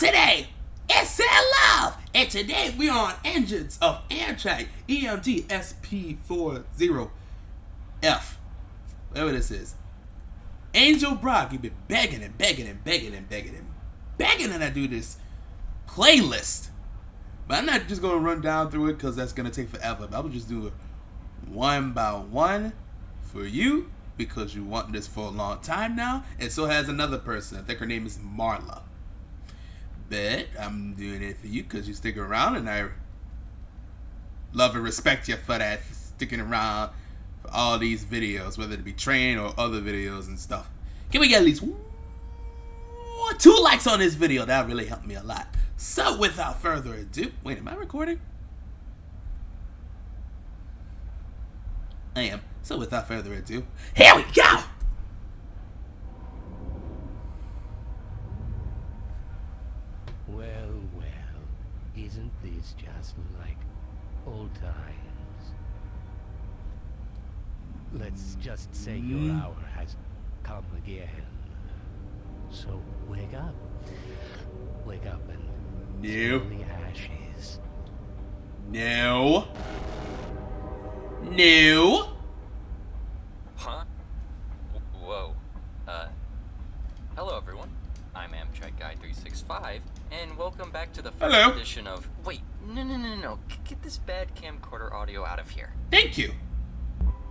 today? It's Love, and today we are on engines of Amtrak EMD SDP40F. Whatever this is. Angel Brock, you've been begging that I do this playlist. But I'm not just going to run down through it because that's going to take forever. But I will just do it one by one for you because you want this for a long time now. And so has another person. I think her name is Marla. But I'm doing it for you because you stick around, and I love and respect you for that, sticking around for all these videos, whether it be train or other videos and stuff. Can we get at least 2 likes on this video? That really helped me a lot. So without further ado, wait, am I recording? I am. So without further ado, here we go! Well, isn't this just like old times? Let's just say your hour has come again. So wake up and No. smell the ashes. No. Huh? Whoa. Hello everyone. I'm Amtrak Guy 365, and welcome back to the first edition of... Wait, no. Get this bad camcorder audio out of here. Thank you.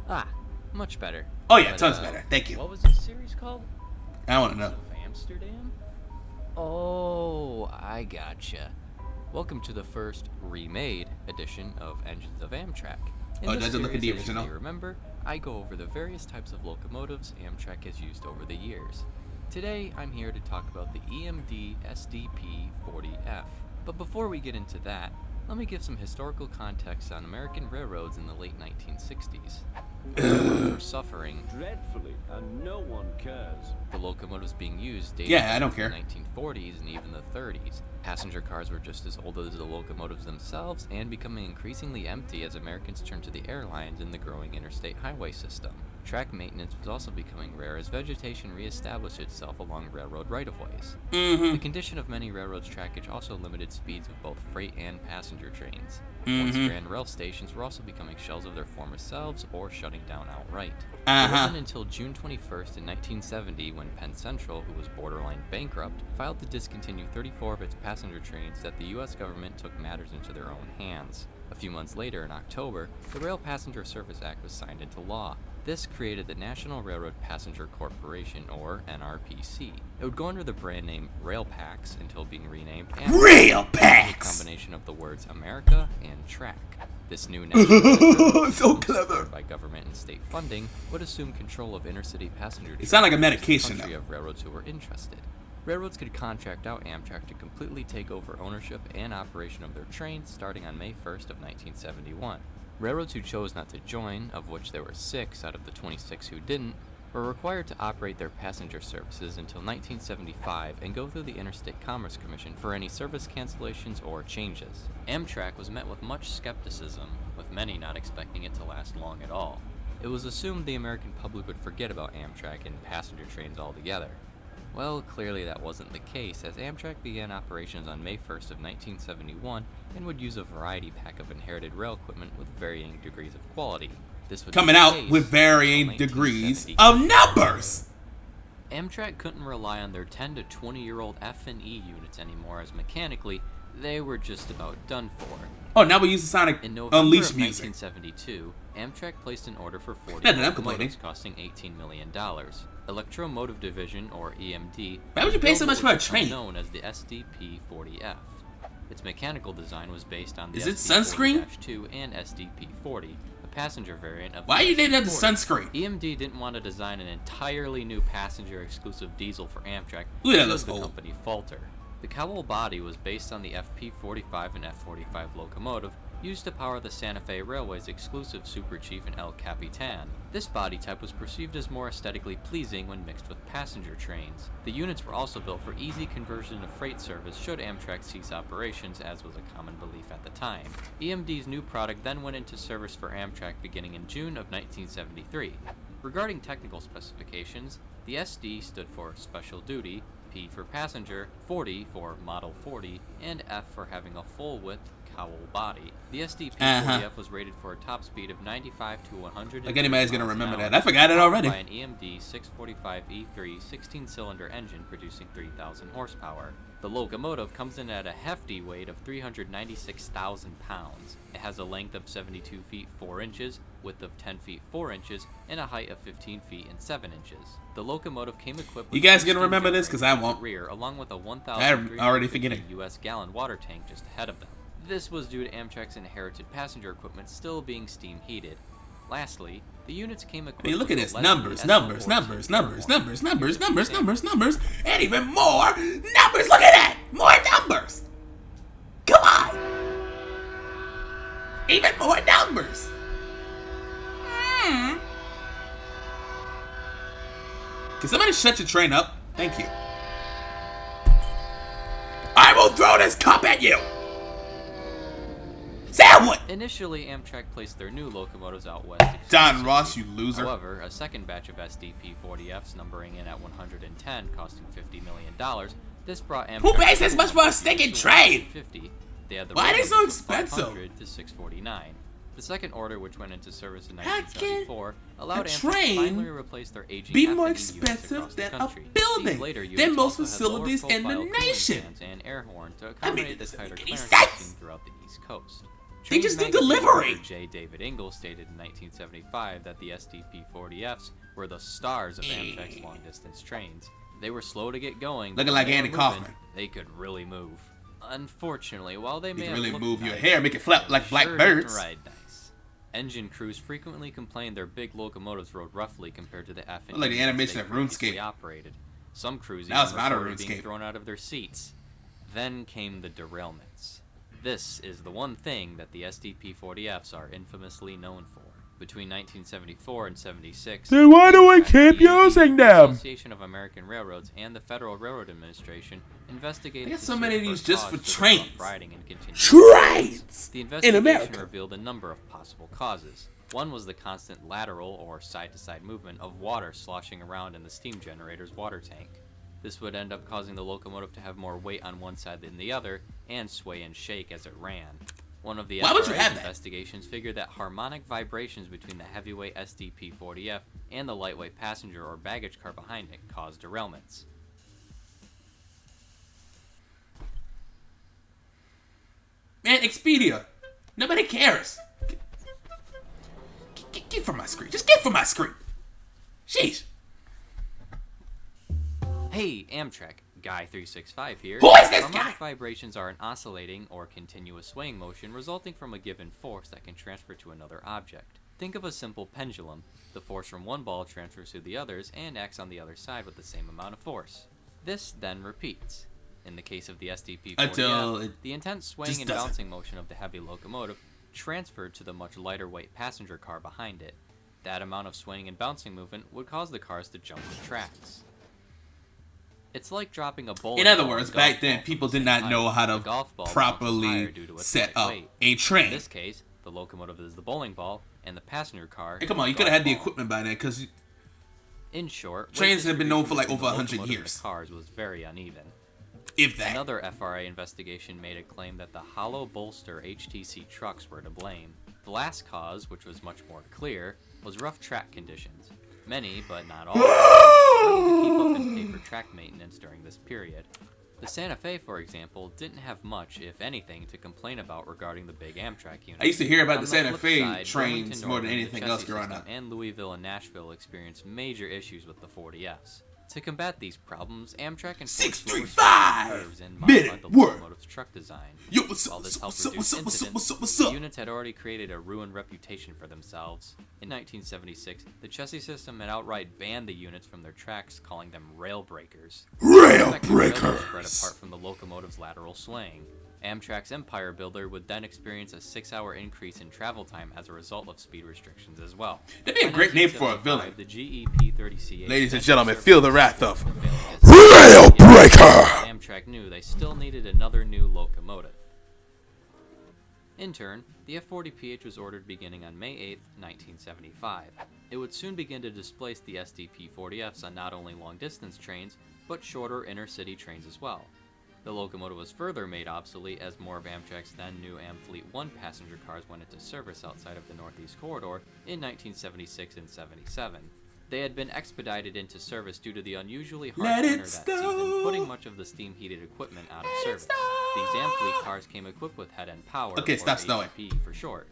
Ah, much better. Oh yeah, tons better. Thank you. What was this series called? I want to know. Of Amsterdam? Oh, I gotcha. Welcome to the first remade edition of Engines of Amtrak. In this does it look at the series, as you original? may remember, I go over the various types of locomotives Amtrak has used over the years. Today, I'm here to talk about the EMD SDP40F. But before we get into that, let me give some historical context on American railroads in the late 1960s. Railroads were suffering dreadfully, and no one cares. The locomotives being used dated Yeah, I don't to care. the 1940s and even the 30s. Passenger cars were just as old as the locomotives themselves and becoming increasingly empty as Americans turned to the airlines in the growing interstate highway system. Track maintenance was also becoming rare as vegetation reestablished itself along railroad right-of-ways. The condition of many railroads' trackage also limited speeds of both freight and passenger trains. Once grand rail stations were also becoming shells of their former selves or shutting down outright. It wasn't until June 21st in 1970 when Penn Central, who was borderline bankrupt, filed to discontinue 34 of its passenger trains that the U.S. government took matters into their own hands. A few months later, in October, the Rail Passenger Service Act was signed into law. This created the National Railroad Passenger Corporation, or NRPC. It would go under the brand name RailPax until being renamed RailPax! A combination of the words America and track. This new national so clever by government and state funding would assume control of intercity passenger It sounds like a trains medication, in the country though. of railroads who were interested. Railroads could contract out Amtrak to completely take over ownership and operation of their trains starting on May 1st of 1971. Railroads who chose not to join, of which there were 6 out of the 26 who didn't, were required to operate their passenger services until 1975 and go through the Interstate Commerce Commission for any service cancellations or changes. Amtrak was met with much skepticism, with many not expecting it to last long at all. It was assumed the American public would forget about Amtrak and passenger trains altogether. Well, clearly that wasn't the case, as Amtrak began operations on May 1st of 1971 and would use a variety pack of inherited rail equipment with varying degrees of quality. This would Coming be the out case with varying until degrees 1970. of numbers. Amtrak couldn't rely on their 10 to 20-year-old F&E units anymore, as mechanically, they were just about done for. Oh, now we use the Sonic In November Unleashed of music. 1972, Amtrak placed an order for 40 Yeah, then I'm complaining. locomotives costing $18 million. Electromotive Division, or EMD, Why would you pay so much for a train? known as the SDP40F. Its mechanical design was based on the Is it sunscreen? SD40-2 and SDP40, a passenger variant of Why are you naming that the SD40. sunscreen? EMD didn't want to design an entirely new passenger-exclusive diesel for Amtrak, Ooh, that so looks the old. company falter. The cowl body was based on the FP45 and F45 locomotive, used to power the Santa Fe Railway's exclusive Super Chief and El Capitan. This body type was perceived as more aesthetically pleasing when mixed with passenger trains. The units were also built for easy conversion to freight service should Amtrak cease operations, as was a common belief at the time. EMD's new product then went into service for Amtrak beginning in June of 1973. Regarding technical specifications, the SD stood for Special Duty, P for Passenger, 40 for Model 40, and F for having a full-width cowl body. The SDP40F was rated for a top speed of 95 to 100. Like anybody's gonna remember that. I forgot it already. By an EMD 645E3 16-cylinder engine producing 3,000 horsepower. The locomotive comes in at a hefty weight of 396,000 pounds. It has a length of 72 feet 4 inches, width of 10 feet 4 inches, and a height of 15 feet and 7 inches. The locomotive came equipped with you guys gonna remember this? Because I won't. Rear, along with a I'm already forgetting. US gallon water tank just ahead of them. This was due to Amtrak's inherited passenger equipment still being steam heated. Lastly, the units came equipped I mean, look at with this. 11 Numbers, SD40 numbers, airborne. and even more numbers. Look at that. More numbers. Come on. Even more numbers. Can somebody shut your train up? Thank you. I will throw this cup at you. Sandwich. Initially, Amtrak placed their new locomotives out west. Don Ross, you loser. However, a second batch of SDP40Fs, numbering in at 110, costing $50 million, this brought Amtrak. Who pays this much for a stinking train? 50. They had the Why are they so from expensive? 500 to 649. The second order, which went into service in How 1974, allowed a Amtrak train to finally replace their aging be F&E more units expensive across the than a country. building These later than units most also had facilities in the lower-profile cooling nation? fans and air horn to I mean, accommodate it the doesn't tighter make any clearance sense. system throughout the East Coast. They just do Train magazine delivery. editor J. David Ingalls stated in 1975 that the SDP40Fs were the stars of Amtrak's long-distance trains. They were slow to get going, but Looking when like they were Andy moving, Kaufman. they could really move. Unfortunately, while they may You can have really looked move your nice, hair, make it flap they like black sure didn't birds. ride nice. Engine crews frequently complained their big locomotives rode roughly compared to the F&E Like the animation they of previously RuneScape. operated. Some crews Now even it's not a reported being RuneScape. thrown out of their seats. Then came the derailments. This is the one thing that the SDP40Fs are infamously known for. Between 1974 and 76, Then why do I Amtrak, keep the EMD, using the them? Association of American Railroads and the Federal Railroad Administration investigated. They got the so many of search these just cause for the rough trains. riding and continuous Trains The in investigation America. revealed a number of possible causes. One was the constant lateral or side-to-side movement of water sloshing around in the steam generator's water tank. This would end up causing the locomotive to have more weight on one side than the other and sway and shake as it ran. One of the Why would you FRA's have that? investigations figured that harmonic vibrations between the heavyweight SDP40F and the lightweight passenger or baggage car behind it caused derailments. Man, Expedia. Nobody cares. Get from my screen. Just get from my screen. Jeez. Hey, Amtrak, Guy365 here. Who is this Harmonic guy? vibrations are an oscillating or continuous swaying motion resulting from a given force that can transfer to another object. Think of a simple pendulum. The force from one ball transfers to the others and acts on the other side with the same amount of force. This then repeats. In the case of the Until SDP40F, it the intense swaying just and doesn't. bouncing motion of the heavy locomotive transferred to the much lighter weight passenger car behind it. That amount of swaying and bouncing movement would cause the cars to jump the tracks. It's like dropping a bowling In other ball words, and golf back then, ball people from the did not same know height. how The to golf ball bounces properly higher due to its set light up weight. a In train. this case, the locomotive is the bowling ball, and the passenger car. Hey, is come on, the you could have had the golf ball. equipment by then, because In short, Trains weight have been known for, like, distribution over between 100 the locomotive and years. the cars was very uneven. if that. Another FRA investigation made a claim that the hollow bolster HTC trucks were to blame. The last cause, which was much more clear, was rough track conditions. Many, but not all, struggled to keep up and pay for track maintenance during this period. The Santa Fe, for example, didn't have much, if anything, to complain about regarding the big Amtrak unit. I used to hear about On the Santa flip Fe side, trains Burlington more than Northern, the anything else chassis growing system, up. And Louisville and Nashville experienced major issues with the 40Fs. To combat these problems, Amtrak and 635 curves and modified minute the work. locomotive's truck design. Yo, what's up, While this what's helped up, what's up, reduce what's up, what's up, incidents, what's the up? units had already created a ruined reputation for themselves. In 1976, the chassis system had outright banned the units from their tracks, calling them rail breakers. Rail Effective railroads spread breakers. apart from the locomotive's lateral swaying. Amtrak's Empire Builder would then experience a 6-hour increase in travel time as a result of speed restrictions as well. That'd be a By great name for a 1975, villain. The GEP30CH Ladies and then gentlemen, served feel the as wrath of the failing Rail SC. Breaker. Amtrak knew they still needed another new locomotive. In turn, the F40PH was ordered beginning on May 8, 1975. It would soon begin to displace the SDP40Fs on not only long-distance trains, but shorter inner-city trains as well. The locomotive was further made obsolete as more of Amtrak's then new Amfleet 1 passenger cars went into service outside of the Northeast Corridor in 1976 and 77. They had been expedited into service due to the unusually harsh winter that season, putting much of the steam-heated equipment out of service. These Amfleet cars came equipped with head-end power, Okay, or stop snowing. HEP for short.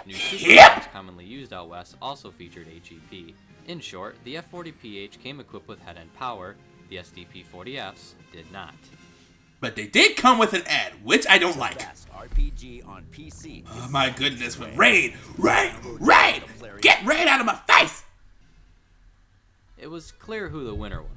New supercars commonly used out west also featured HEP. In short, the F40PH came equipped with head-end power, the SDP40Fs did not. But they did come with an ad, which I don't like. Best RPG on PC. Oh my goodness, with Raid! Raid! Get Raid out of my face! It was clear who the winner was.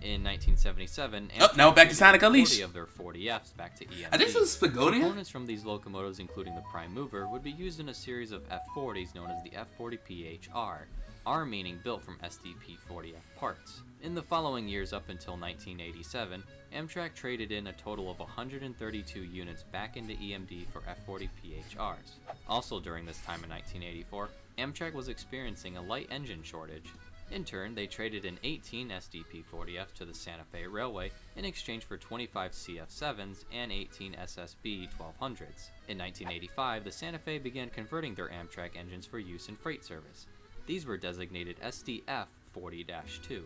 In 1977, now back to Sonic Unleashed. 40 of their 40Fs back to EMD. I think this was Spagonia. Components from these locomotives, including the prime mover, would be used in a series of F40s known as the F40PH-R, R meaning built from SDP40F parts. In the following years up until 1987, Amtrak traded in a total of 132 units back into EMD for F40PH-Rs. Also during this time in 1984, Amtrak was experiencing a light engine shortage. In turn, they traded in 18 SDP40Fs to the Santa Fe Railway in exchange for 25 CF7s and 18 SSB 1200s. In 1985, the Santa Fe began converting their Amtrak engines for use in freight service. These were designated SDP40F.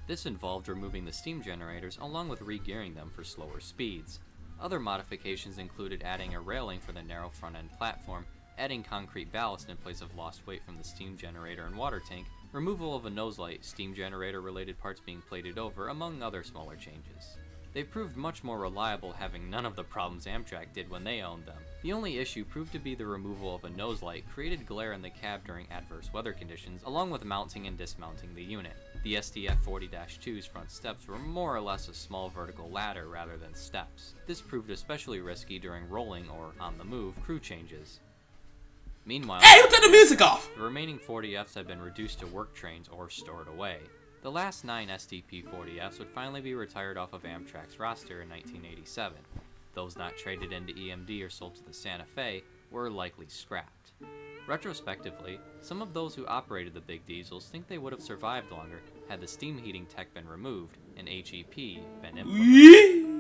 This involved removing the steam generators along with re-gearing them for slower speeds. Other modifications included adding a railing for the narrow front-end platform, adding concrete ballast in place of lost weight from the steam generator and water tank, removal of a nose light, steam generator related parts being plated over, among other smaller changes. They proved much more reliable, having none of the problems Amtrak did when they owned them. The only issue proved to be the removal of a nose light created glare in the cab during adverse weather conditions, along with mounting and dismounting the unit. The SDF40-2's front steps were more or less a small vertical ladder rather than steps. This proved especially risky during rolling or on-the-move crew changes. Meanwhile, Hey, who turned the music off? the remaining 40Fs had been reduced to work trains or stored away. The last 9 SDP40Fs would finally be retired off of Amtrak's roster in 1987. Those not traded into EMD or sold to the Santa Fe were likely scrapped. Retrospectively, some of those who operated the big diesels think they would have survived longer had the steam heating tech been removed and HEP been implemented.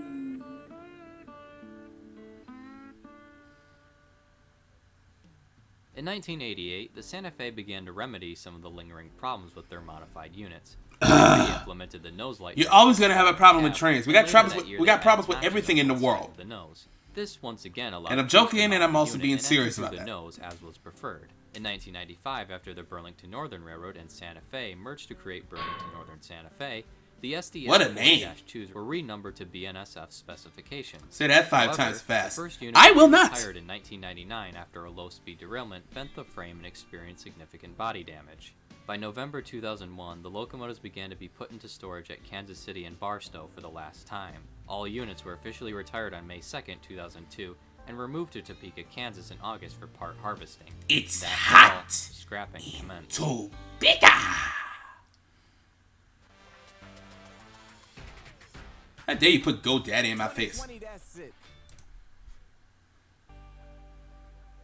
In 1988, the Santa Fe began to remedy some of the lingering problems with their modified units. They implemented the nose light. You're always gonna have a problem with trains. We got problems with They problems with added everything in the world. the nose. This once again allowed. And I'm crews to joking, and I'm modify also the being unit and serious enter about through that. the nose as was preferred. In 1995, after the Burlington Northern Railroad and Santa Fe merged to create Burlington Northern Santa Fe, the What a name. SDF-40-2s were renumbered to BNSF specifications. Say that 5 However, times fast. The first unit I will not. retired in 1999 after a low-speed derailment bent the frame and experienced significant body damage. By November 2001, the locomotives began to be put into storage at Kansas City and Barstow for the last time. All units were officially retired on May 2nd, 2002, and removed to Topeka, Kansas in August for part harvesting. It's That's hot. all. Scrapping commenced. Topeka. How dare you put GoDaddy in my face?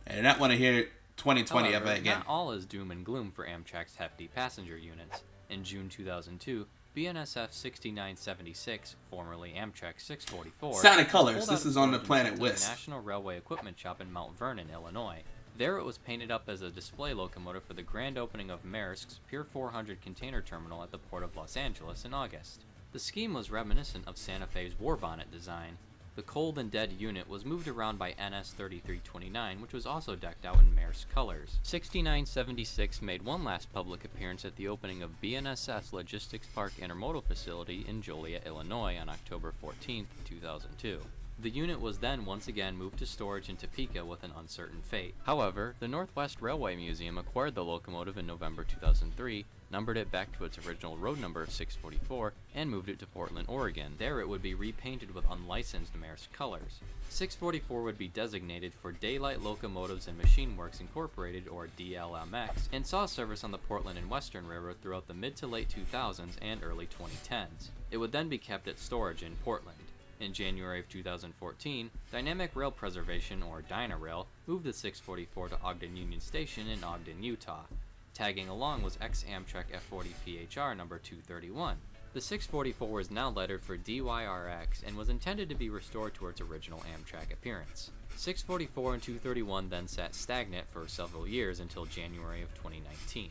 I do not want to hear 2020 However, ever again. not all is doom and gloom for Amtrak's hefty passenger units. In June 2002, BNSF 6976, formerly Amtrak 644, Sonic was Colors. pulled This out is of on the storage and planet sent to West. the National Railway Equipment Shop in Mount Vernon, Illinois. There it was painted up as a display locomotive for the grand opening of Maersk's Pier 400 container terminal at the Port of Los Angeles in August. The scheme was reminiscent of Santa Fe's war bonnet design. The cold and dead unit was moved around by NS 3329, which was also decked out in Maersk colors. 6976 made one last public appearance at the opening of BNSF's Logistics Park Intermodal Facility in Joliet, Illinois on October 14, 2002. The unit was then once again moved to storage in Topeka with an uncertain fate. However, the Northwest Railway Museum acquired the locomotive in November 2003, numbered it back to its original road number of 644, and moved it to Portland, Oregon. There it would be repainted with unlicensed Maersk colors. 644 would be designated for Daylight Locomotives and Machine Works Incorporated, or DLMX, and saw service on the Portland and Western Railroad throughout the mid to late 2000s and early 2010s. It would then be kept at storage in Portland. In January of 2014, Dynamic Rail Preservation, or Dyna-Rail, moved the 644 to Ogden Union Station in Ogden, Utah. Tagging along was ex-Amtrak F40PHR number 231. The 644 was now lettered for DYRX and was intended to be restored to its original Amtrak appearance. 644 and 231 then sat stagnant for several years until January of 2019.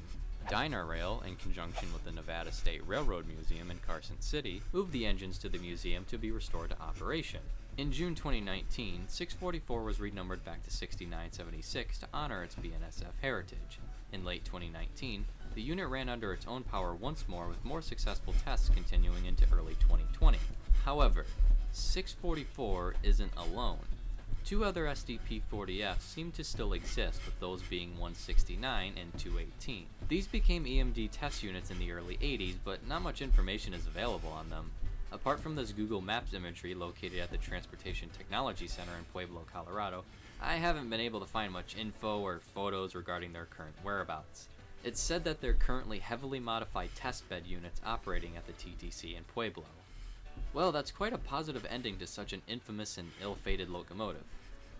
Dyna-Rail, in conjunction with the Nevada State Railroad Museum in Carson City, moved the engines to the museum to be restored to operation. In June 2019, 644 was renumbered back to 6976 to honor its BNSF heritage. In late 2019, the unit ran under its own power once more, with more successful tests continuing into early 2020. However, 644 isn't alone. Two other SDP40Fs seem to still exist, with those being 169 and 218. These became EMD test units in the early 80s, but not much information is available on them. Apart from this Google Maps imagery located at the Transportation Technology Center in Pueblo, Colorado, I haven't been able to find much info or photos regarding their current whereabouts. It's said that they're currently heavily modified testbed units operating at the TTC in Pueblo. Well, that's quite a positive ending to such an infamous and ill-fated locomotive.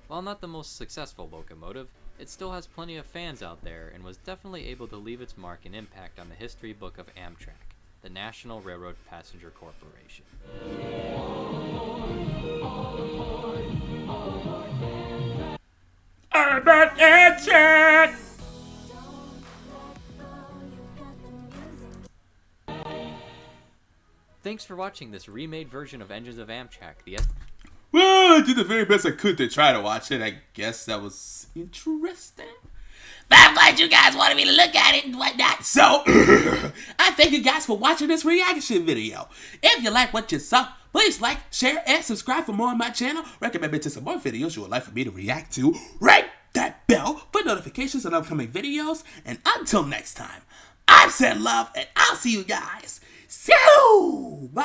While not the most successful locomotive, it still has plenty of fans out there and was definitely able to leave its mark and impact on the history book of Amtrak, the National Railroad Passenger Corporation. Urban Amtrak! Thanks for watching this remade version of Engines of Amtrak, Well, I did the very best I could to try to watch it. I guess that was interesting. But I'm glad you guys wanted me to look at it and whatnot. So, I thank you guys for watching this reaction video. If you like what you saw, please like, share, and subscribe for more on my channel. Recommend me to some more videos you would like for me to react to. Ring that bell for notifications on upcoming videos. And until next time, I'm Said Love, and I'll see you guys soon. Bye.